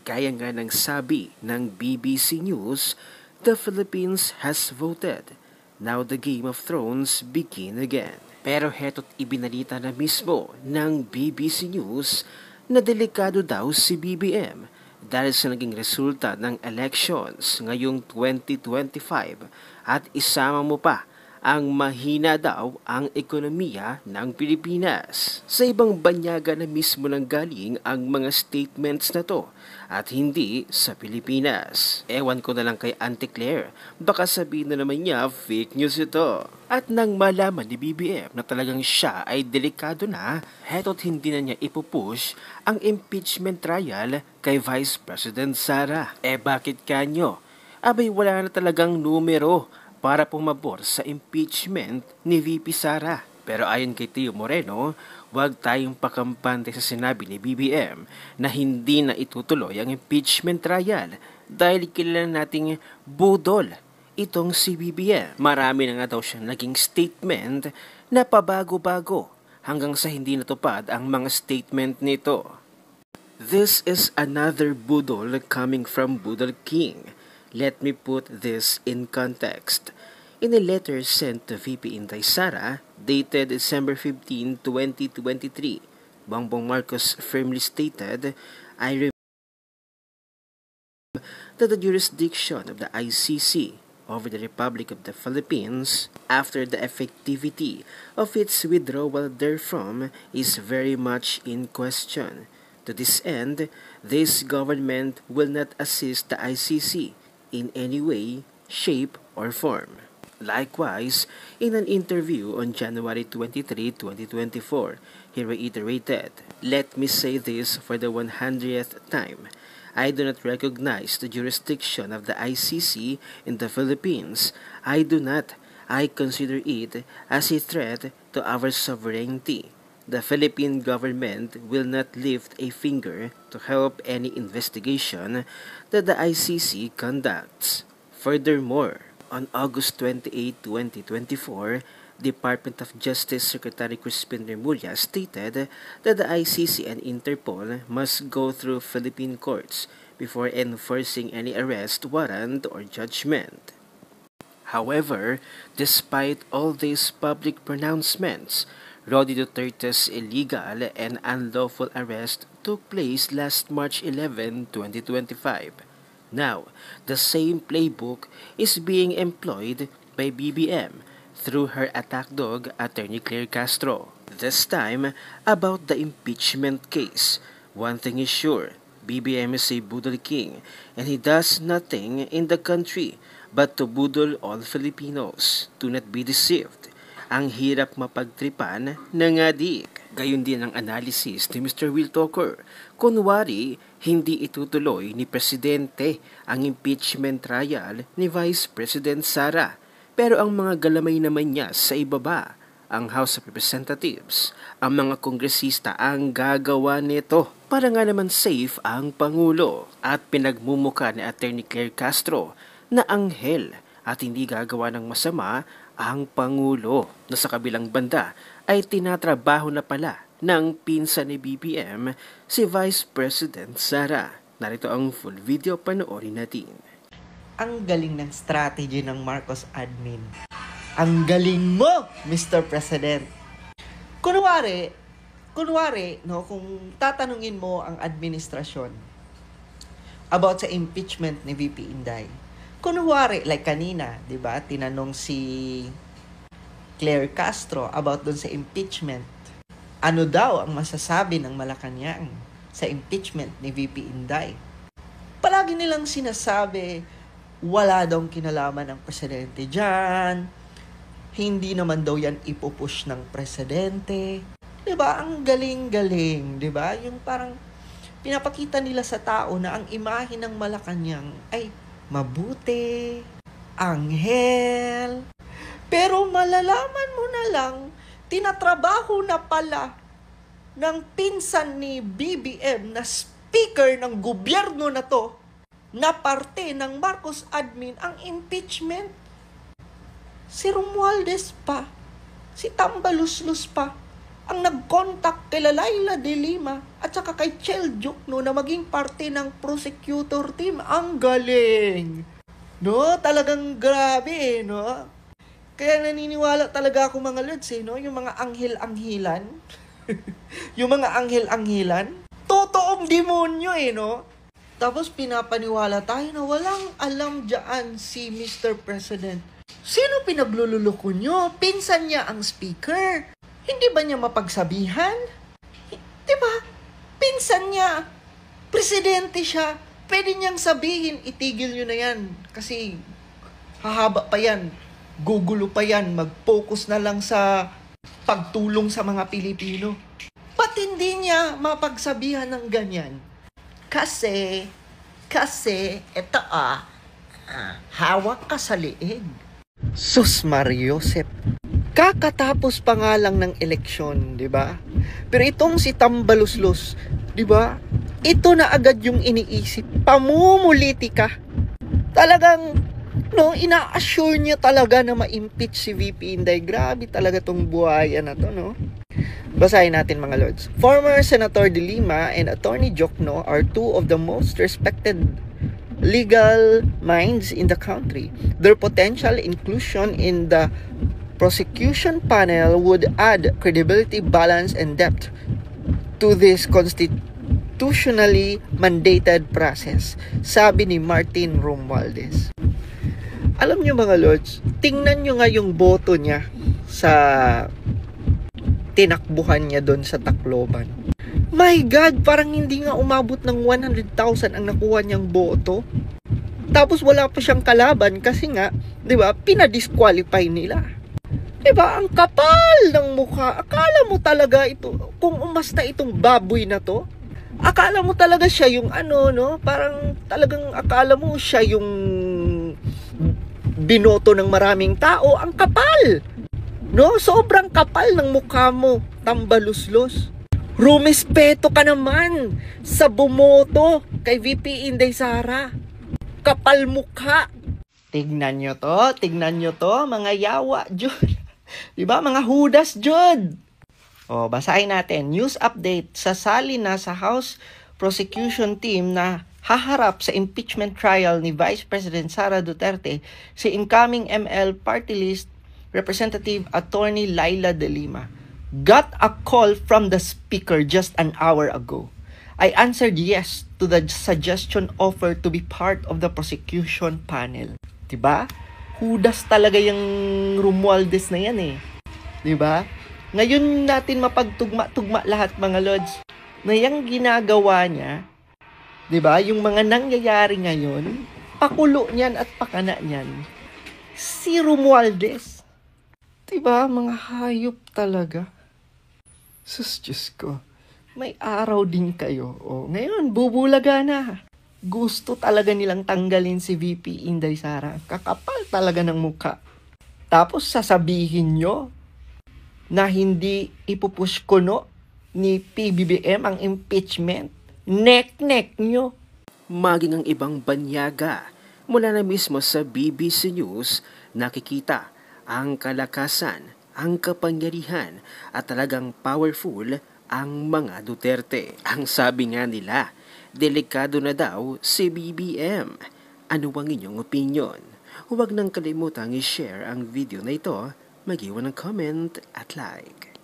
Gaya nga ng sabi ng BBC News, the Philippines has voted. Now the Game of Thrones begin again. Pero heto't ibinalita na mismo ng BBC News na delikado daw si BBM dahil sa naging resulta ng elections ngayong 2025 at isama mo pa ang mahina daw ang ekonomiya ng Pilipinas. Sa ibang banyaga na mismo nang galing ang mga statements na to at hindi sa Pilipinas. Ewan ko na lang kay Auntie Claire, baka sabihin na naman niya fake news ito. At nang malaman ni BBM na talagang siya ay delikado na, heto't hindi na niya ipupush ang impeachment trial kay Vice President Sara. Bakit kanyo? Abay wala na talagang numero para pumabor sa impeachment ni VP Sara. Pero ayon kay Tio Moreno, huwag tayong pakampante sa sinabi ni BBM na hindi na itutuloy ang impeachment trial dahil kilala nating budol itong si BBM. Marami na nga daw siyang naging statement na pabago-bago hanggang sa hindi natupad ang mga statement nito. This is another budol coming from Budol King. Let me put this in context. In a letter sent to VP Inday Sara, dated December 15, 2023, Bongbong Marcos firmly stated, I remember that the jurisdiction of the ICC over the Republic of the Philippines, after the effectivity of its withdrawal therefrom, is very much in question. To this end, this government will not assist the ICC in any way, shape, or form. Likewise, in an interview on January 23, 2024, he reiterated, "Let me say this for the 100th time. I do not recognize the jurisdiction of the ICC in the Philippines. I do not. I consider it as a threat to our sovereignty. The Philippine government will not lift a finger to help any investigation that the ICC conducts." Furthermore, on August 28, 2024, Department of Justice Secretary Crispin Remulla stated that the ICC and Interpol must go through Philippine courts before enforcing any arrest warrant or judgment. However, despite all these public pronouncements, Rody Duterte's illegal and unlawful arrest took place last March 11, 2025. Now, the same playbook is being employed by BBM through her attack dog, Attorney Claire Castro. This time, about the impeachment case. One thing is sure, BBM is a budol king and he does nothing in the country but to budol all Filipinos. Do not be deceived. Ang hirap mapagtripan ng adik. Gayon din ang analysis ni Mr. Will Talker. Kunwari, hindi itutuloy ni Presidente ang impeachment trial ni Vice President Sara. Pero ang mga galamay naman niya sa ibaba, ang House of Representatives, ang mga kongresista ang gagawa nito para nga naman safe ang Pangulo. At pinagmumuka ni Attorney Claire Castro na anghel at hindi gagawa ng masama ang Pangulo, na sa kabilang banda ay tinatrabaho na pala ng pinsan ni BBM si Vice President Sara. Narito ang full video, panoorin natin. Ang galing ng strategy ng Marcos admin. Ang galing mo, Mr. President. Kunwari, no, kung tatanungin mo ang administrasyon about sa impeachment ni VP Inday, kunwari, like kanina, di ba, tinanong si Claire Castro about dun sa impeachment. Ano daw ang masasabi ng Malacanang sa impeachment ni VP Inday? Palagi nilang sinasabi, wala daw kinalaman ng presidente dyan, hindi naman daw yan ipupush ng presidente. Di ba? Ang galing-galing, di ba? Yung parang pinapakita nila sa tao na ang imahe ng Malacanang ay mabuti, anghel. Pero malalaman mo na lang, tinatrabaho na pala ng pinsan ni BBM na speaker ng gobyerno na to, na parte ng Marcos admin ang impeachment. Si Romualdez pa, si Tambaluslos pa, ang nag-contact kay Laila de Lima at saka kay Cheljuk, no, na maging parte ng prosecutor team. Ang galing! No, talagang grabe, no? Kaya naniniwala talaga ako mga lods, no? Yung mga anghel-anghilan. Yung mga anghel-anghilan. Totoong demonyo, no? Tapos pinapaniwala tayo na walang alam dyan si Mr. President. Sino pinaglululoko nyo? Pinsan niya ang speaker. Hindi ba niya mapagsabihan? Diba? Pinsan niya. Presidente siya. Pwede niyang sabihin, itigil nyo na yan. Kasi hahaba pa yan. Gugulo pa yan. Mag-focus na lang sa pagtulong sa mga Pilipino. Ba't hindi niya mapagsabihan ng ganyan? Kasi, eto hawak ka sa liig. Sus Mariosep. Kakatapos pa nga lang ng eleksyon, di ba? Pero itong si Tambaluslos, di ba? Ito na agad yung iniisip. Pamumuliti ka. Talagang, no, ina-assure niya talaga na ma-impeach si VP Inday. Grabe talaga tong buhaya na to, no? Basahin natin mga lords. Former Senator De Lima and Attorney Jokno are two of the most respected legal minds in the country. Their potential inclusion in the prosecution panel would add credibility, balance, and depth to this constitutionally mandated process, sabi ni Martin Romualdez. Alam nyo mga lords, tingnan nyo nga yung boto niya sa tinakbuhan niya doon sa Tacloban. My God, parang hindi nga umabot ng 100,000 ang nakuha niyang boto. Tapos wala pa siyang kalaban kasi nga, 'di ba, pinadisqualify nila. 'Di ba, ang kapal ng mukha. Akala mo talaga ito, kung umasta itong baboy na to, akala mo talaga siya yung ano, no? Parang talagang akala mo siya yung binoto ng maraming tao. Ang kapal! No, sobrang kapal ng mukha mo, Tambaluslos. Rumespeto ka naman sa bumoto kay VP Inday Sara. Kapal mukha. Tignan nyo to, mga yawa, Jud. Diba, mga hudas, Jud. O, basahin natin. News update. Sasali na sa House Prosecution Team na haharap sa impeachment trial ni Vice President Sara Duterte si incoming ML Party List Representative Attorney Laila de Lima. Got a call from the speaker just an hour ago. I answered yes to the suggestion offered to be part of the prosecution panel. Diba? Hudas talaga yung Romualdez na yan eh. Diba? Ngayon natin mapagtugma-tugma lahat mga lords na yung ginagawa niya, diba? Yung mga nangyayari ngayon, pakulo niyan at pakana niyan. Si Romualdez. Diba? Mga hayop talaga. Sus, Diyos ko. May araw din kayo. O, ngayon, bubulaga na. Gusto talaga nilang tanggalin si VP Inday Sara. Kakapal talaga ng muka. Tapos sasabihin nyo na hindi ipupush ko no ni PBBM ang impeachment. Nek-nek nyo. Maging ang ibang banyaga mula na mismo sa BBC News, nakikita ang kalakasan, ang kapangyarihan at talagang powerful ang mga Duterte. Ang sabi nga nila, delikado na daw si BBM. Ano ang inyong opinion? Huwag nang kalimutang i-share ang video na ito, mag-iwan ng comment at like.